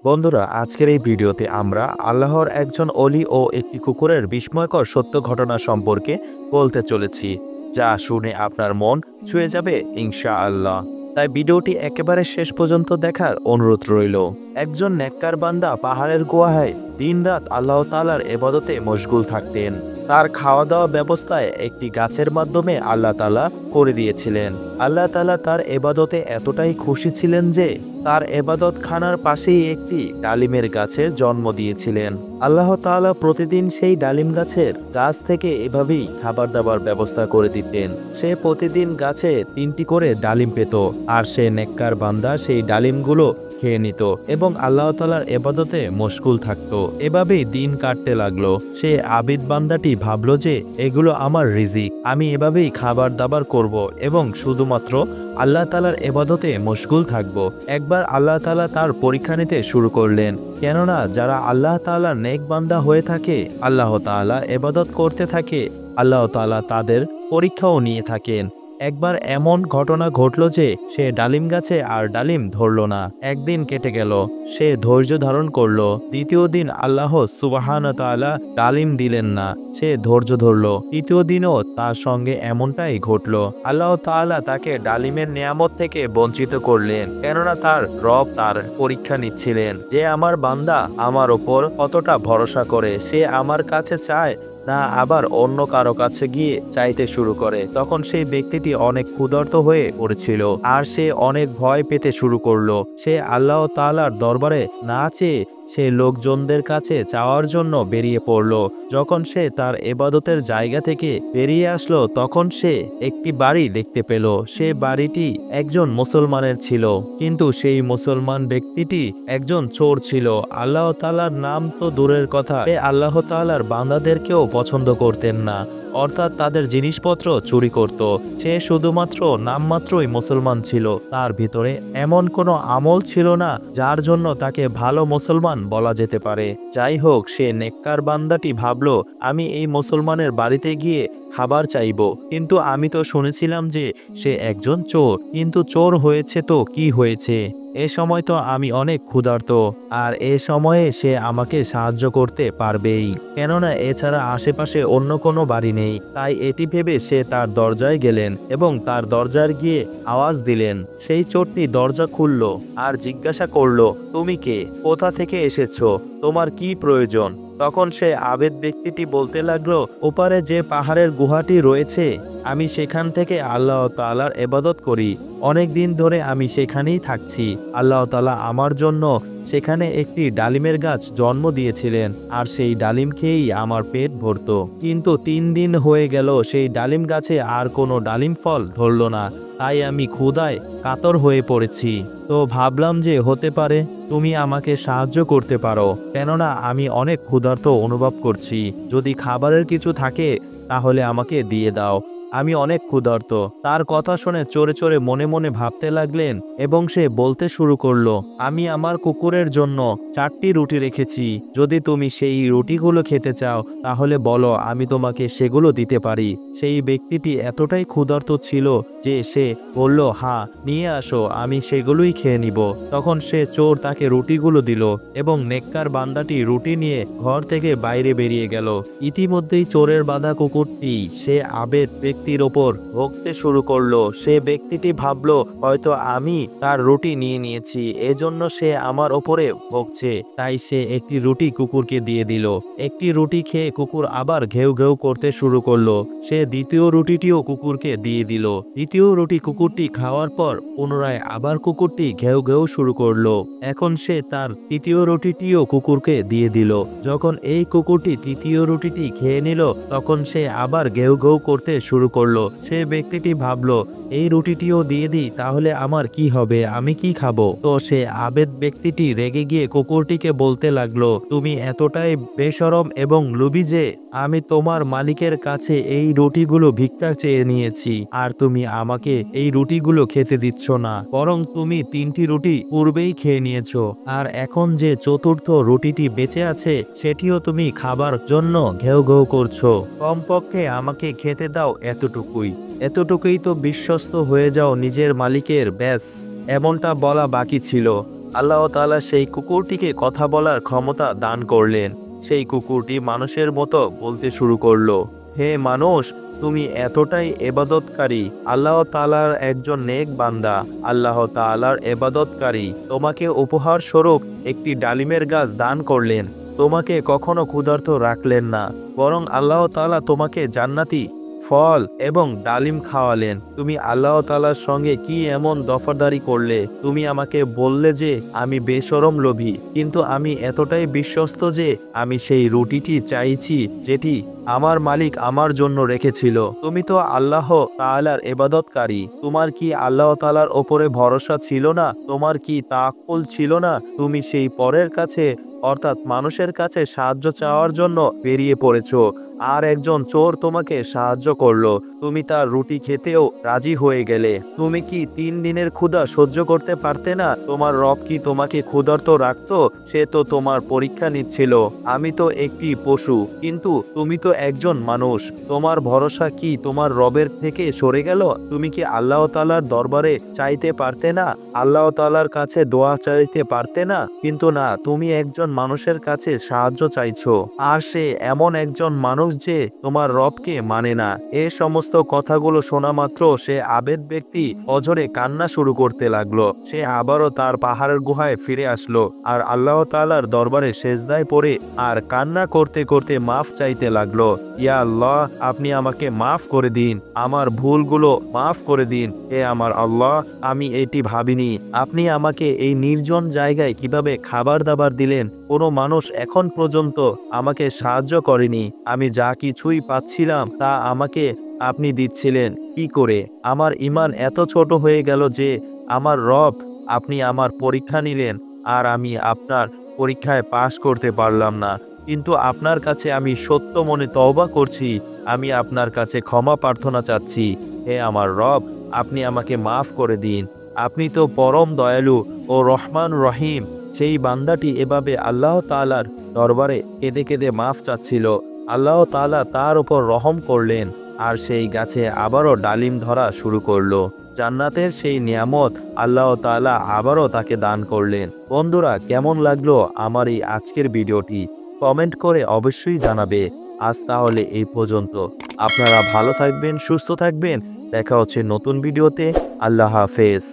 বন্ধুরা, আজকের এই ভিডিওতে আমরা আল্লাহর একজন অলি ও একটি কুকুরের বিস্ময়কর সত্য ঘটনা সম্পর্কে বলতে চলেছি, যা শুনে আপনার মন ছুঁয়ে যাবে ইনশাআল্লাহ। তাই ভিডিওটি একেবারে শেষ পর্যন্ত দেখার অনুরোধ রইল। একজন নেককার বান্দা পাহাড়ের গুহায় দিনরাত আল্লাহ তাআলার ইবাদতে মশগুল থাকতেন। তার খাওয়া দাওয়া ব্যবস্থায় একটি গাছের মাধ্যমে আল্লাহ তাআলা করে দিয়েছিলেন। আল্লাহ তাআলা তার ইবাদতে এতটাই খুশি ছিলেন যে তার ইবাদত খানার পাশেই একটি ডালিমের গাছের জন্ম দিয়েছিলেন। আল্লাহ তাআলা প্রতিদিন সেই ডালিম গাছ থেকে এভাবেই খাবার দাবার ব্যবস্থা করে দিতেন। সে প্রতিদিন গাছে 3টি করে ডালিম পেত, আর সে নেককার বান্দা সেই ডালিমগুলো খেয়ে নিত এবং আল্লাহ তাআলার ইবাদতে মশগুল থাকত। এভাবেই দিন কাটতে লাগলো। সে আবিদ বান্দাটি ভাবলো যে এগুলো আমার রিজিক, আমি এভাবেই খাবার দাবার করব এবং শুধুমাত্র আল্লাহ তাআলার ইবাদতে মশগুল থাকব। একবার আল্লাহ তাআলা তার পরীক্ষা নিতে শুরু করলেন, কেননা যারা আল্লাহ তাআলার নেক বান্দা হয়ে থাকে, আল্লাহ তাআলা ইবাদত করতে থাকে, আল্লাহ তাআলা তাদের পরীক্ষাও নিয়ে থাকেন। একবার এমন ঘটনা ঘটল যে সে ডালিম গাছে আর ডালিম ধরল না। একদিন কেটে গেল, সে ধৈর্য ধারণ করলো। দ্বিতীয় দিন আল্লাহ সুবহানাহু ওয়া তাআলা ডালিম দিলেন না, সে ধৈর্য ধরল। তৃতীয় দিনও তার সঙ্গে এমনটাই ঘটল। আল্লাহ তাআলা তাকে ডালিমের নিয়ামত থেকে বঞ্চিত করলেন, কেননা তার রব তার পরীক্ষা নিচ্ছিলেন যে আমার বান্দা আমার ওপর কতটা ভরসা করে, সে আমার কাছে চায় না আবার অন্য কারো কাছে গিয়ে চাইতে শুরু করে। তখন সেই ব্যক্তিটি অনেক ক্ষুধার্ত হয়ে পড়েছিল আর সে অনেক ভয় পেতে শুরু করলো। সে আল্লাহ তাআলার দরবারে না চেয়ে সে লোকজনদের কাছে চাওয়ার জন্য বেরিয়ে পড়ল। যখন সে তার ইবাদতের জায়গা থেকে বেরিয়ে আসলো, তখন সে একটি বাড়ি দেখতে পেল। সে বাড়িটি একজন মুসলমানের ছিল, কিন্তু সেই মুসলমান ব্যক্তিটি একজন চোর ছিল। আল্লাহ তাআলার নাম তো দূরের কথা, আল্লাহ তাআলার বান্দাদেরকেও পছন্দ করতেন না, অর্থাৎ তাদের জিনিসপত্র চুরি করত। সে শুধুমাত্র নামমাত্রই মুসলমান ছিল, তার ভিতরে এমন কোনো আমল ছিল না যার জন্য তাকে ভালো মুসলমান বলা যেতে পারে। যাই হোক, সে নেককার বান্দাটি ভাবলো, আমি এই মুসলমানের বাড়িতে গিয়ে খাবার চাইব, কিন্তু আমি তো শুনেছিলাম যে সে একজন চোর, কিন্তু চোর হয়েছে তো কি হয়েছে, এ সময় তো আমি অনেক ক্ষুধার্ত, আর এ সময়ে সে আমাকে সাহায্য করতে পারবেই, কেননা এছাড়া আশেপাশে অন্য কোনো বাড়ি নেই। তাই এটি ভেবে সে তার দরজায় গেলেন এবং তার দরজায় গিয়ে আওয়াজ দিলেন। সেই চোরটি দরজা খুলল আর জিজ্ঞাসা করলো, তুমি কে, কোথা থেকে এসেছো, তোমার কি প্রয়োজন? তখন সে আবেদ ব্যক্তিটি বলতে লাগলো, ওপারে যে পাহাড়ের গুহাটি রয়েছে, আমি সেখান থেকে আল্লাহ তাআলার ইবাদত করি, অনেক দিন ধরে আমি সেখানেই থাকছি। আল্লাহ তাআলা আমার জন্য সেখানে একটি ডালিমের গাছ জন্ম দিয়েছিলেন, আর সেই ডালিম খেয়েই আমার পেট ভরত। কিন্তু 3 দিন হয়ে গেল, সেই ডালিম গাছে আর কোনো ডালিম ফল ধরল না। তাই আমি ক্ষুধায় কাতর হয়ে পড়েছি। তো ভাবলাম যে হতে পারে তুমি আমাকে সাহায্য করতে পারো, কেননা আমি অনেক ক্ষুধার্ত অনুভব করছি। যদি খাবারের কিছু থাকে তাহলে আমাকে দিয়ে দাও, আমি অনেক ক্ষুধার্ত। তার কথা শুনে চোরে চোরে মনে মনে ভাবতে লাগলেন এবং সে বলতে শুরু করলো, আমি আমার কুকুরের জন্য 4টি রুটি রেখেছি, যদি তুমি সেই রুটিগুলো খেতে চাও তাহলে বলো, আমি তোমাকে সেগুলো দিতে পারি। সেই ব্যক্তিটি এতটাই ক্ষুধার্ত ছিল যে সে বলল, হ্যাঁ নিয়ে আসো, আমি সেগুলোই খেয়ে নিব। তখন সে চোর তাকে রুটিগুলো দিল এবং নেককার বান্দাটি রুটি নিয়ে ঘর থেকে বাইরে বেরিয়ে গেল। ইতিমধ্যেই চোরের বাঁধা কুকুরটি সে আবেদ ব্যক্তির ওপর ভোগতে শুরু করলো। সে ব্যক্তিটি ভাবলো, হয়তো আমি তার রুটি নিয়ে নিয়েছি, এজন্য সে আমার ওপরে ভোগছে। তাই সে একটি রুটি কুকুরকে দিয়ে দিল। একটি রুটি খেয়ে কুকুর আবার ঘেউ ঘেউ করতে শুরু করলো। সে দ্বিতীয় রুটিটিও কুকুরকে দিয়ে দিল। দ্বিতীয় রুটি কুকুরটি খাওয়ার পর পুনরায় আবার কুকুরটি ঘেউ ঘেউ শুরু করলো। এখন সে তার তৃতীয় রুটিটিও কুকুরকে দিয়ে দিল। যখন এই কুকুরটি তৃতীয় রুটিটি খেয়ে নিল, তখন সে আবার ঘেউ ঘেউ করতে শুরু করলো। সে ব্যক্তিটি ভাবলো, এই রুটিটিও দিয়ে দিই, তাহলে আমার কি হবে, আমি কি খাবো? তো সে আবেদ ব্যক্তিটি রেগে গিয়ে কুকুরটিকে বলতে লাগলো, তুমি এতটাই বেশরম এবং লোভী যে আমি তোমার মালিকের কাছে এই রুটিগুলো ভিক্ষা চেয়ে নিয়েছি, আর তুমি আমাকে এই রুটিগুলো খেতে দিচ্ছ না, বরং তুমি 3টি রুটি পূর্বেই খেয়ে নিয়েছো, আর এখন যে চতুর্থ রুটিটি বেঁচে আছে সেটিও তুমি খাবার জন্য ঘেউ ঘেউ করছো। কমপক্ষে আমাকে খেতে দাও এতটুকুই তো বিশ্বস্ত হয়ে যাও নিজের মালিকের, ব্যাস। এমনটা বলা বাকি ছিল। আল্লাহ তাআলা সেই কুকুরটিকে কথা বলার ক্ষমতা দান করলেন। সেই কুকুরটি মানুষের মতো বলতে শুরু করলো, হে মানুষ, তুমি এতটাই এবাদতকারী, আল্লাহ তাআলার একজন নেক বান্দা, আল্লাহ তাআলার এবাদতকারী তোমাকে উপহার স্বরূপ একটি ডালিমের গাছ দান করলেন। তোমাকে কখনো ক্ষুধার্ত রাখলেন না, বরং আল্লাহ তাআলা তোমাকে জান্নাতি ফল এবং ডালিম খাওয়ালেন। তুমি আল্লাহ তাআলার সঙ্গে কি এমন দফাদারি করলে? তুমি আমাকে বললে যে আমি বেশরম লোভী, কিন্তু আমি এতটাই বিশ্বস্ত যে আমি সেই রুটিটি চাইছি যেটি আমার মালিক আমার জন্য রেখেছিল। তুমি তো আল্লাহ তাআলার ইবাদতকারী, তোমার কি আল্লাহ তাআলার ওপরে ভরসা ছিল না? তোমার কি তাওয়াক্কুল ছিল না? তুমি সেই পরের কাছে অর্থাৎ মানুষের কাছে সাহায্য চাওয়ার জন্য বেরিয়ে পড়েছো, আর একজন চোর তোমাকে সাহায্য করলো, তুমি তার রুটি খেতেও রাজি হয়ে গেলে। তুমি কি 3 দিনের ক্ষুধা সহ্য করতে পারতে না? তোমার রব কি তোমাকে ক্ষুধার্ত রাখতো? সে তো তোমার পরীক্ষা নিচ্ছিল। আমি তো একটি পশু, কিন্তু তুমি তো একজন মানুষ। তোমার ভরসা কি তোমার রবের থেকে সরে গেল? তুমি কি আল্লাহ তাআলার দরবারে চাইতে পারতে না? আল্লাহ তাআলার কাছে দোয়া চাইতে পারতে না? কিন্তু না, তুমি একজন মানুষের কাছে সাহায্য চাইছো, আর সে এমন একজন মানুষ যে তোমার রবকে মানে না। এ সমস্ত কথাগুলো শোনা মাত্র সে আবেদ ব্যক্তি অঝরে কান্না শুরু করতে লাগলো। সে আবারও তার পাহাড়ের গুহায় ফিরে আসলো আর আল্লাহ তাআলার দরবারে সেজদায় পড়ে আর কান্না করতে করতে মাফ চাইতে লাগলো। ইয়া আল্লাহ, আপনি আমাকে মাফ করে দিন, আমার ভুলগুলো মাফ করে দিন। হে আমার আল্লাহ, আমি এটি ভাবিনি আপনি আমাকে এই নির্জন জায়গায় কিভাবে খাবার দাবার দিলেন। কোনো মানুষ এখন পর্যন্ত আমাকে সাহায্য করেনি। আমি যা কিছুই পাচ্ছিলাম তা আমাকে আপনি দিচ্ছিলেন কি করে? আমার ঈমান এত ছোট হয়ে গেল যে আমার রব, আপনি আমার পরীক্ষা নিলেন আর আমি আপনার পরীক্ষায় পাশ করতে পারলাম না। কিন্তু আপনার কাছে আমি সত্য মনে তওবা করছি, আমি আপনার কাছে ক্ষমা প্রার্থনা চাচ্ছি। হে আমার রব, আপনি আমাকে মাফ করে দিন। আপনি তো পরম দয়ালু ও রহমান রহিম। সেই বান্দাটি এভাবে আল্লাহ তাআলার দরবারে কেঁদে কেঁদে মাফ চাচ্ছিল। আল্লাহ তাআলা তার উপর রহম করলেন আর সেই গাছে আবারও ডালিম ধরা শুরু করলো। জান্নাতের সেই নিয়ামত আল্লাহ তাআলা আবারও তাকে দান করলেন। বন্ধুরা, কেমন লাগলো আমার এই আজকের ভিডিওটি? কমেন্ট করে অবশ্যই জানাবে। আজ তাহলে এই পর্যন্ত। আপনারা ভালো থাকবেন, সুস্থ থাকবেন। দেখা হচ্ছে নতুন ভিডিওতে। আল্লাহ হাফেজ।